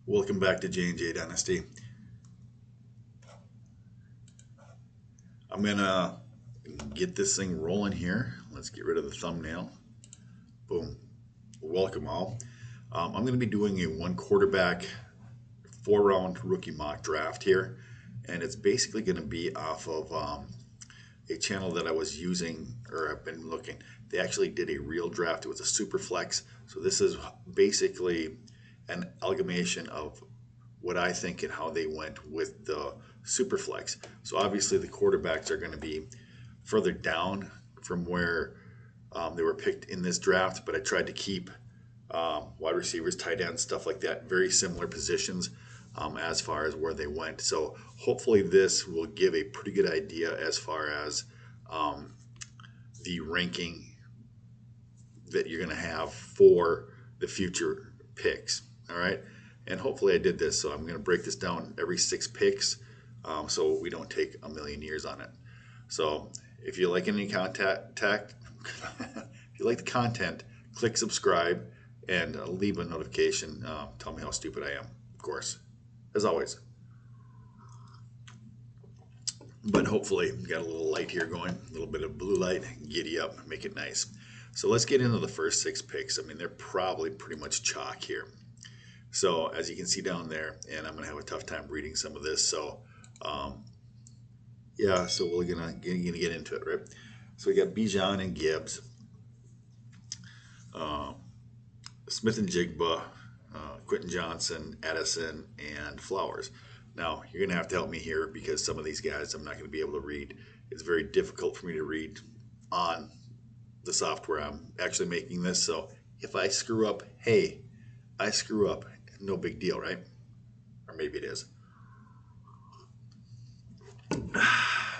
Welcome back to J&J Dynasty. I'm gonna get this thing rolling here. Let's get rid of the thumbnail. Boom. Welcome all. I'm gonna be doing a one quarterback, 4 round rookie mock draft here, and it's basically gonna be off of a channel that I was using or I've been looking. They actually did a real draft. It was a super flex. So this is basically an amalgamation of what I think and how they went with the Superflex. So obviously the quarterbacks are going to be further down from where they were picked in this draft, but I tried to keep wide receivers, tight ends, stuff like that, very similar positions as far as where they went. So hopefully this will give a pretty good idea as far as the ranking that you're going to have for the future picks. All right. And hopefully I did this. So I'm going to break this down every 6 picks so we don't take a million years on it. So if you like any contact, if you like the content, click subscribe and leave a notification. Tell me how stupid I am, of course, as always. But hopefully we got a little light here going, a little bit of blue light, giddy up, make it nice. So let's get into the first 6 picks. I mean, they're probably pretty much chalk here. So as you can see down there, and I'm going to have a tough time reading some of this. So yeah, so we're gonna get into it, right? So we got Bijan and Gibbs, Smith and Jigba, Quentin Johnson, Addison, and Flowers. Now you're gonna have to help me here because some of these guys I'm not gonna be able to read. It's very difficult for me to read on the software I'm actually making this. So if I screw up, hey, I screw up, no big deal, right? Or maybe it is.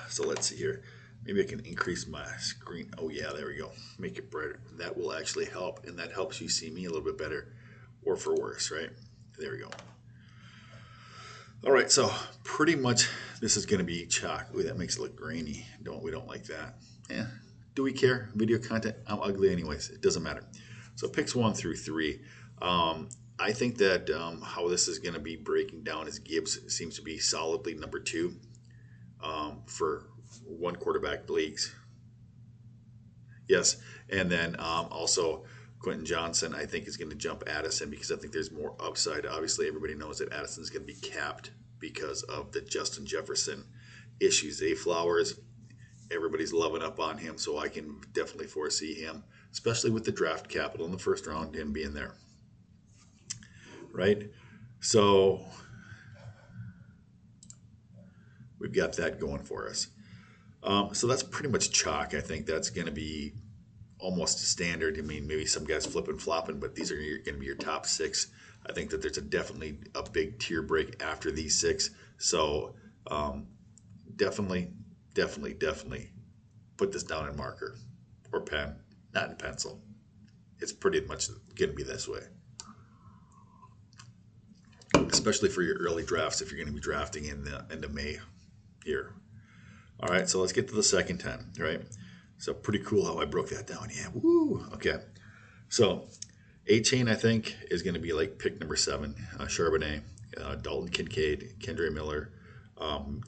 So let's see here. Maybe I can increase my screen. Oh yeah, there we go. Make it brighter. That will actually help, and that helps you see me a little bit better, or for worse, right? There we go. All right, so pretty much this is going to be chalk. Ooh, that makes it look grainy. We don't like that. Yeah. Do we care? Video content. I'm ugly anyways. It doesn't matter. So picks 1 through 3. I think that how this is going to be breaking down is Gibbs seems to be solidly number 2 for one quarterback leagues. Yes, and then also Quentin Johnson, I think, is going to jump Addison because I think there's more upside. Obviously, everybody knows that Addison's going to be capped because of the Justin Jefferson issues. Zay Flowers, everybody's loving up on him, so I can definitely foresee him, especially with the draft capital in the first round, him being there. Right? So we've got that going for us. So that's pretty much chalk. I think that's going to be almost standard. I mean, maybe some guys flipping, flopping, but these are going to be your top 6. I think that there's definitely a big tier break after these 6. So definitely put this down in marker or pen, not in pencil. It's pretty much going to be this way, especially for your early drafts if you're going to be drafting in the end of May here. All right, so let's get to the second 10, right? So pretty cool how I broke that down. Yeah, woo. Okay, so A-Chain I think is going to be like pick number 7, Charbonnet, Dalton Kincaid, Kendre Miller,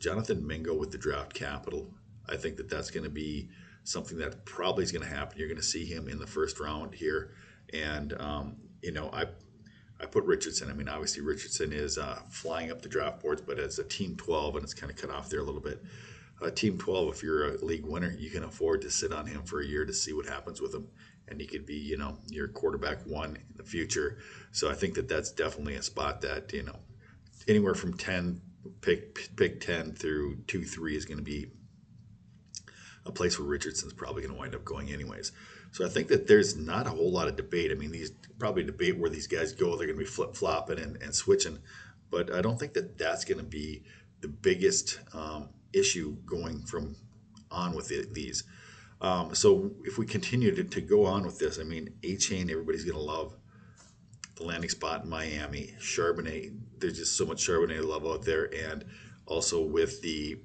Jonathan Mingo with the draft capital. I think that that's going to be something that probably is going to happen. You're going to see him in the first round here, and I put Richardson. I mean, obviously Richardson is flying up the draft boards, but as a team 12, and it's kind of cut off there a little bit. Team 12, if you're a league winner, you can afford to sit on him for a year to see what happens with him. And he could be, your quarterback 1 in the future. So I think that that's definitely a spot that, anywhere from 10, pick 10 through 2, 3 is going to be a place where Richardson's probably going to wind up going anyways. So I think that there's not a whole lot of debate. I mean, these probably debate where these guys go. They're going to be flip-flopping and switching. But I don't think that that's going to be the biggest issue going from on with these. So if we continue to go on with this, I mean, A-Chain, everybody's going to love the landing spot in Miami. Charbonnet, there's just so much Charbonnet love out there. And also with the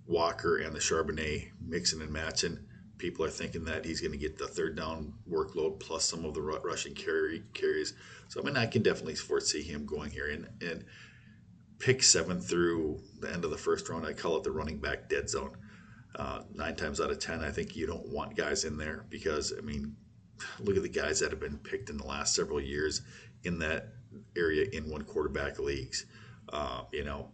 Walker and the Charbonnet mixing and matching, people are thinking that he's going to get the third down workload plus some of the rushing carries. So I mean, I can definitely foresee him going here and pick 7 through the end of the first round. I call it the running back dead zone. 9 times out of 10, I think you don't want guys in there because, I mean, look at the guys that have been picked in the last several years in that area in one quarterback leagues. You know,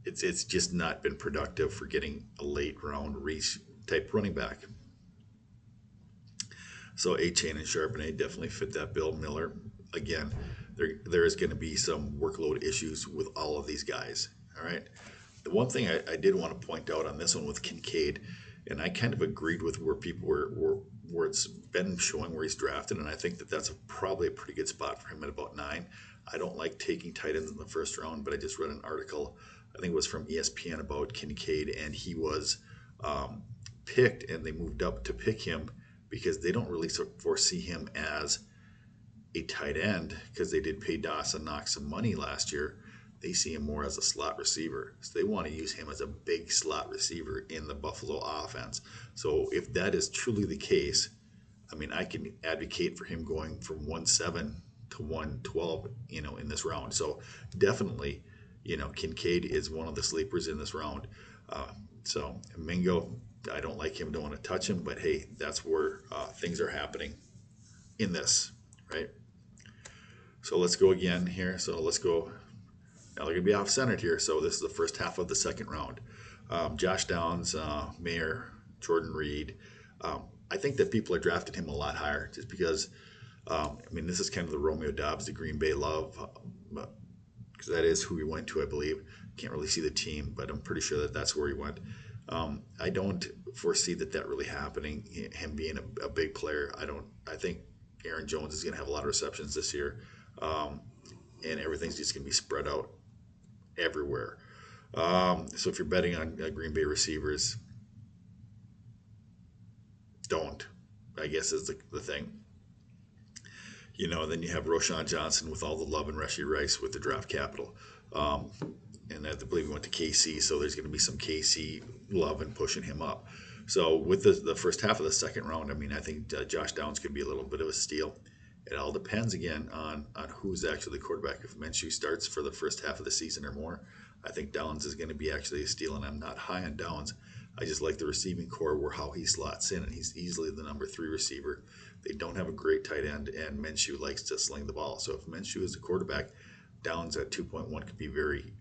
it's just not been productive for getting a late round Reese type running back. So A-Chain and Charbonnet definitely fit that bill. Miller, again, there is going to be some workload issues with all of these guys. All right. The one thing I did want to point out on this one with Kincaid, and I kind of agreed with where people were where it's been showing where he's drafted, and I think that that's probably a pretty good spot for him at about 9. I don't like taking tight ends in the first round, but I just read an article, I think it was from ESPN, about Kincaid, and he was picked, and they moved up to pick him because they don't really foresee him as a tight end because they did pay Dawson Knox some money last year. They see him more as a slot receiver. So they want to use him as a big slot receiver in the Buffalo offense. So if that is truly the case, I mean, I can advocate for him going from 1-7 to 1-12, you know, in this round. So definitely, you know, Kincaid is one of the sleepers in this round. So Mingo, I don't like him, don't want to touch him, but hey, that's where things are happening in this, right? So let's go again here. So let's go. Now they're going to be off-centered here. So this is the first half of the second round. Josh Downs, Mayer, Jordan Reed. I think that people are drafting him a lot higher just because, I mean, this is kind of the Romeo Dobbs, the Green Bay love, because that is who he went to, I believe. Can't really see the team, but I'm pretty sure that that's where he went. I don't foresee that really happening, him being a big player. I think Aaron Jones is going to have a lot of receptions this year, and everything's just going to be spread out everywhere. So if you're betting on Green Bay receivers, don't, I guess is the thing. You know, then you have Roshan Johnson with all the love and Rashee Rice with the draft capital. And I believe he went to KC, so there's going to be some KC love and pushing him up. So with the first half of the second round, I mean, I think Josh Downs could be a little bit of a steal. It all depends, again, on who's actually the quarterback. If Minshew starts for the first half of the season or more, I think Downs is going to be actually a steal, and I'm not high on Downs. I just like the receiving core where how he slots in, and he's easily the number 3 receiver. They don't have a great tight end, and Minshew likes to sling the ball. So if Minshew is the quarterback, Downs at 2.1 could be very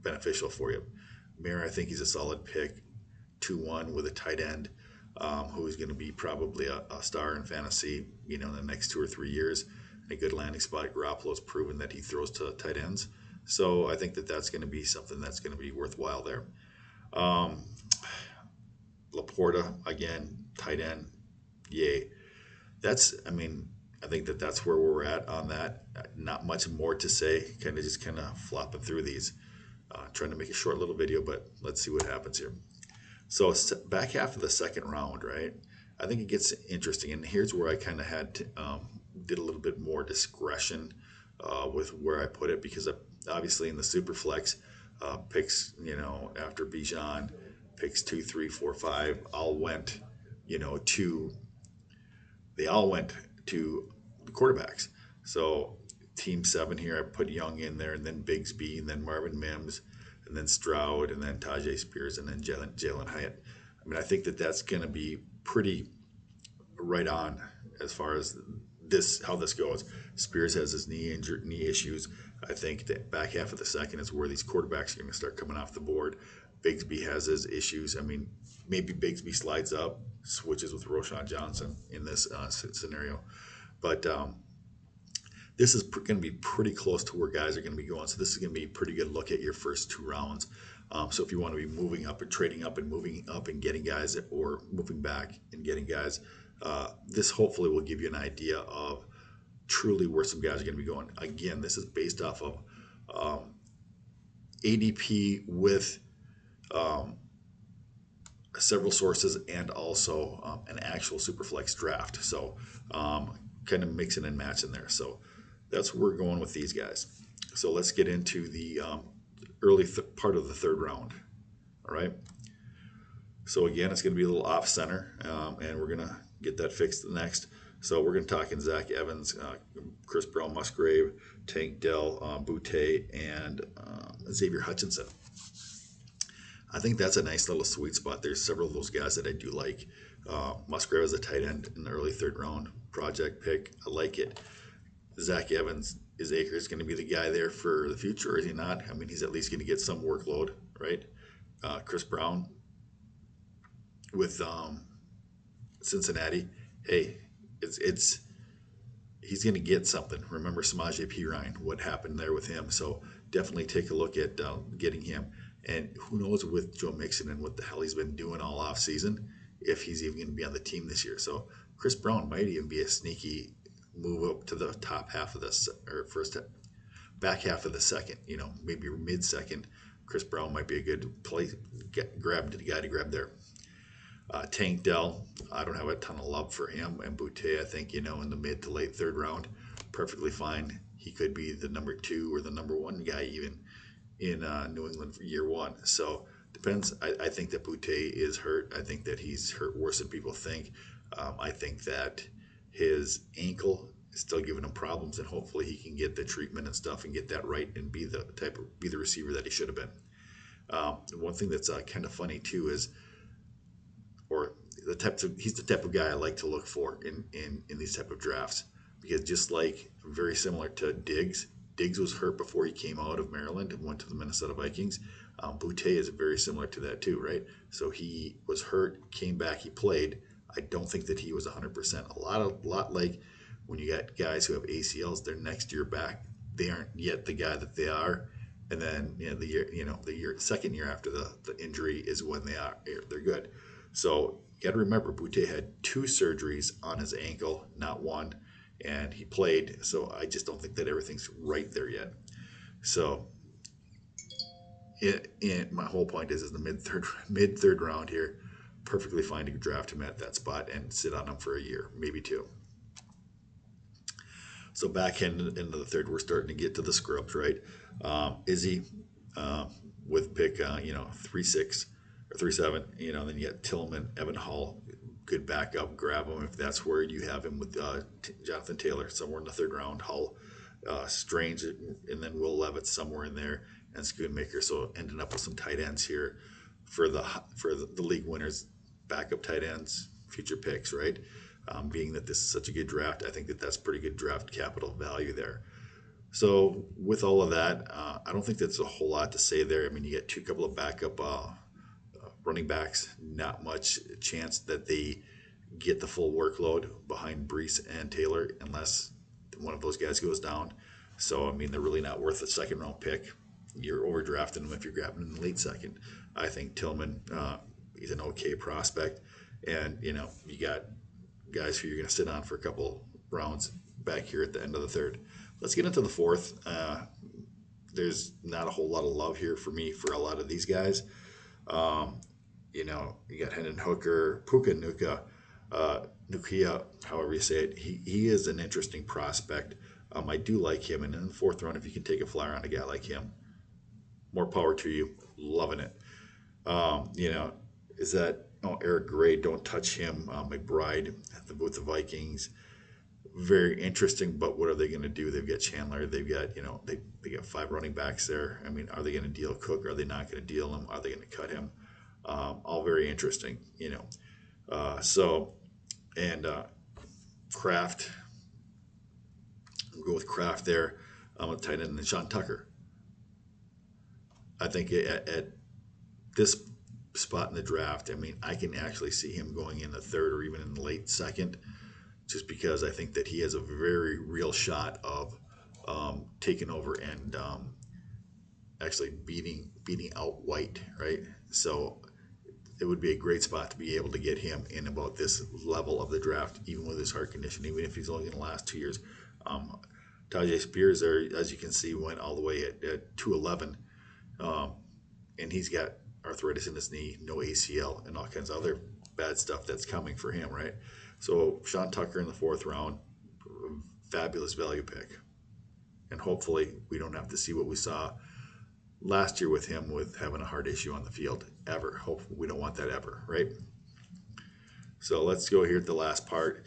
beneficial for you. Mayer, I think he's a solid pick, 2-1 with a tight end who is going to be probably a star in fantasy, you know, in the next 2 or 3 years. A good landing spot. Garoppolo's proven that he throws to tight ends. So I think that's going to be something that's going to be worthwhile there. Laporta, again, tight end, yay. I think that's where we're at on that. Not much more to say, kind of flopping through these. Trying to make a short little video, but let's see what happens here. So back half of the second round, right? I think it gets interesting, and here's where I kind of had to, did a little bit more discretion with where I put it, because obviously in the super flex picks, you know, after Bijan, picks 2, 3, 4, 5, all went, you know, they all went to the quarterbacks. So team 7 here, I put Young in there, and then Bigsby, and then Marvin Mims, and then Stroud, and then Tajay Spears, and then Jalen Hyatt. I mean, I think that's going to be pretty right on as far as how this goes. Spears has his knee issues. I think that back half of the second is where these quarterbacks are going to start coming off the board. Bigsby has his issues. I mean, maybe Bigsby slides up, switches with Roshan Johnson in this scenario. But this is going to be pretty close to where guys are going to be going. So this is going to be a pretty good look at your first 2 rounds. So if you want to be moving up and trading up and moving up and getting guys, or moving back and getting guys, this hopefully will give you an idea of truly where some guys are going to be going. Again, this is based off of ADP with several sources and also an actual Superflex draft. So kind of mixing and matching there. So that's where we're going with these guys. So let's get into the early part of the third round. All right. So again, it's going to be a little off center, and we're going to get that fixed next. So we're going to talk in Zach Evans, Chris Brown, Musgrave, Tank Dell, Boutte, and Xavier Hutchinson. I think that's a nice little sweet spot. There's several of those guys that I do like. Musgrave as a tight end in the early third round project pick. I like it. Zach Evans, is Akers going to be the guy there for the future, or is he not? I mean, he's at least going to get some workload, right? Chris Brown with Cincinnati. Hey, it's he's going to get something. Remember Samaje Perine, what happened there with him. So definitely take a look at getting him. And who knows with Joe Mixon and what the hell he's been doing all off season, if he's even going to be on the team this year. So Chris Brown might even be a sneaky move up to the top half of this, or back half of the second, maybe mid-second. Chris Brown might be a good play, guy to grab there. Tank Dell, I don't have a ton of love for him. And Boutte, I think, in the mid to late third round, perfectly fine. He could be the number 2 or the number 1 guy even in New England for year 1. So depends. I think that Boutte is hurt. I think that he's hurt worse than people think. I think that his ankle is still giving him problems, and hopefully he can get the treatment and stuff and get that right and be the receiver that he should have been. One thing that's kind of funny too is, he's the type of guy I like to look for in these type of drafts, because just like very similar to Diggs was hurt before he came out of Maryland and went to the Minnesota Vikings. Boutte is very similar to that too, right? So he was hurt, came back, he played. I don't think that he was 100%. A lot like when you got guys who have ACLs, their next year back, they aren't yet the guy that they are. And then second year after the injury is when they're good. So you got to remember, Boutte had 2 surgeries on his ankle, not 1, and he played. So I just don't think that everything's right there yet. So my whole point is the mid third round here, perfectly fine to draft him at that spot and sit on him for a year, maybe 2. So back into the third, we're starting to get to the scrubs, right? Izzy with pick 3-6 or 3-7, then you got Tillman, Evan Hall, good backup, grab him if that's where you have him with Jonathan Taylor somewhere in the third round, Hull, Strange, and then Will Levitt somewhere in there, and Schoonmaker. So ending up with some tight ends here for the league winners, backup tight ends, future picks, right? Being that this is such a good draft, I think that that's pretty good draft capital value there. So with all of that, I don't think that's a whole lot to say there. I mean, you get couple of backup running backs, not much chance that they get the full workload behind Brees and Taylor unless one of those guys goes down. So, I mean, they're really not worth a second round pick. You're overdrafting them if you're grabbing them in the late second. I think Tillman, he's an okay prospect. And, you got guys who you're going to sit on for a couple rounds back here at the end of the third. Let's get into the fourth. There's not a whole lot of love here for me for a lot of these guys. You got Hendon Hooker, Puka Nukia, however you say it. He is an interesting prospect. I do like him. And in the fourth round, if you can take a flyer on a guy like him, more power to you. Loving it. Is that Eric Gray? Don't touch him. McBride with the Vikings. Very interesting, but what are they going to do? They've got Chandler. They've got, they got 5 running backs there. I mean, are they going to deal Cook? Are they not going to deal him? Are they going to cut him? All very interesting, Kraft. I'll go with Kraft there. I'm a tight end, and then Sean Tucker. I think at this spot in the draft, I mean, I can actually see him going in the third or even in the late second, just because I think that he has a very real shot of taking over and actually beating out White, right? So it would be a great spot to be able to get him in about this level of the draft, even with his heart condition, even if he's only going to last 2 years. Tajay Spears there, as you can see, went all the way at 211, and he's got arthritis in his knee, no ACL, and all kinds of other bad stuff that's coming for him, right? So Sean Tucker in the fourth round, fabulous value pick. And hopefully we don't have to see what we saw last year with him with having a heart issue on the field. ever. Hope we don't want that ever, right? So let's go here at the last part.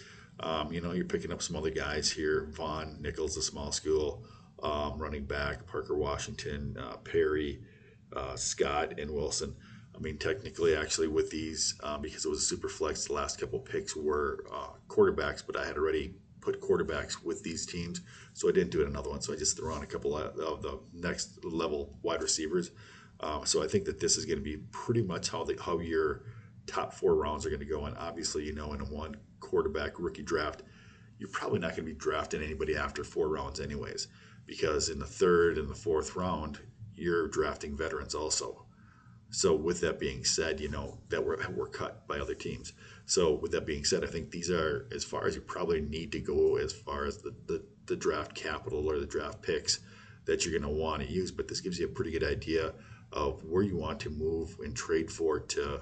You're picking up some other guys here. Vaughn, Nichols, the small school, running back, Parker Washington, Perry, Scott, and Wilson. I mean, technically, actually, with these, because it was a super flex, the last couple picks were quarterbacks, but I had already put quarterbacks with these teams, so I didn't do it another one. So I just threw on a couple of the next level wide receivers. So I think that this is going to be pretty much how your top 4 rounds are going to go. And obviously, in a one quarterback rookie draft, you're probably not going to be drafting anybody after 4 rounds anyways, because in the 3rd and the 4th round, you're drafting veterans also. So with that being said, that we're cut by other teams. So with that being said, I think these are as far as you probably need to go as far as the draft capital or the draft picks that you're going to want to use. But this gives you a pretty good idea of where you want to move and trade for to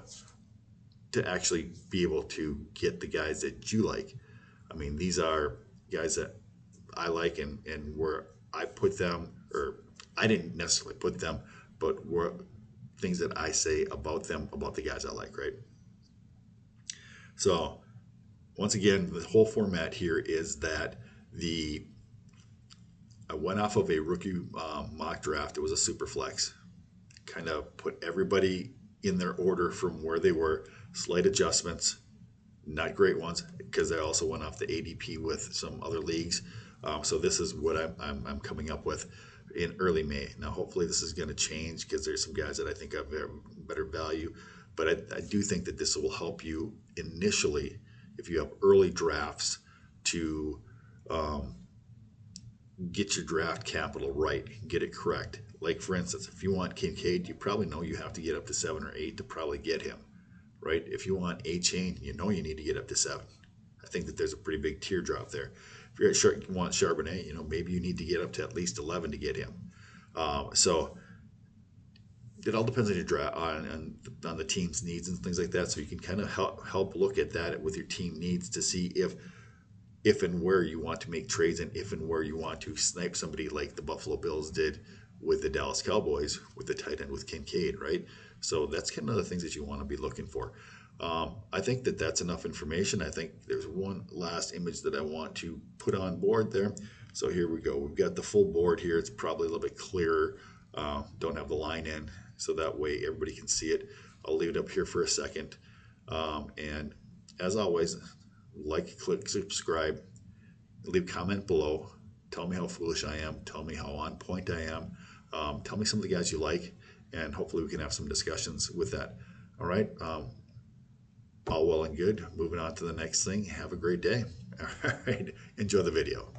actually be able to get the guys that you like. I mean, these are guys that I like and where I put them, or I didn't necessarily put them, but were things that I say about them, about the guys I like, right? So once again, the whole format here is that I went off of a rookie mock draft. It was a super flex. Kind of put everybody in their order from where they were. Slight adjustments, not great ones, because I also went off the ADP with some other leagues. So this is what I'm coming up with in early May. Now, hopefully this is going to change because there's some guys that I think have better value. But I do think that this will help you initially, if you have early drafts, to get your draft capital right, get it correct. Like, for instance, if you want Kincaid, you probably know you have to get up to 7 or 8 to probably get him, right? If you want A-Chain, you need to get up to 7. I think that there's a pretty big teardrop there. If you want Charbonnet, maybe you need to get up to at least 11 to get him. So it all depends on your draft, on the team's needs and things like that. So you can kind of help look at that with your team needs to see if and where you want to make trades, and if and where you want to snipe somebody like the Buffalo Bills did with the Dallas Cowboys with the tight end with Kincaid, right? So that's kind of the things that you want to be looking for. I think that that's enough information. I think there's one last image that I want to put on board there. So here we go. We've got the full board here. It's probably a little bit clearer. Don't have the line in, so that way everybody can see it. I'll leave it up here for a second. And as always, click subscribe, leave a comment below. Tell me how foolish I am. Tell me how on point I am. Tell me some of the guys you like, and hopefully we can have some discussions with that. All right. All well and good. Moving on to the next thing. Have a great day. All right. Enjoy the video.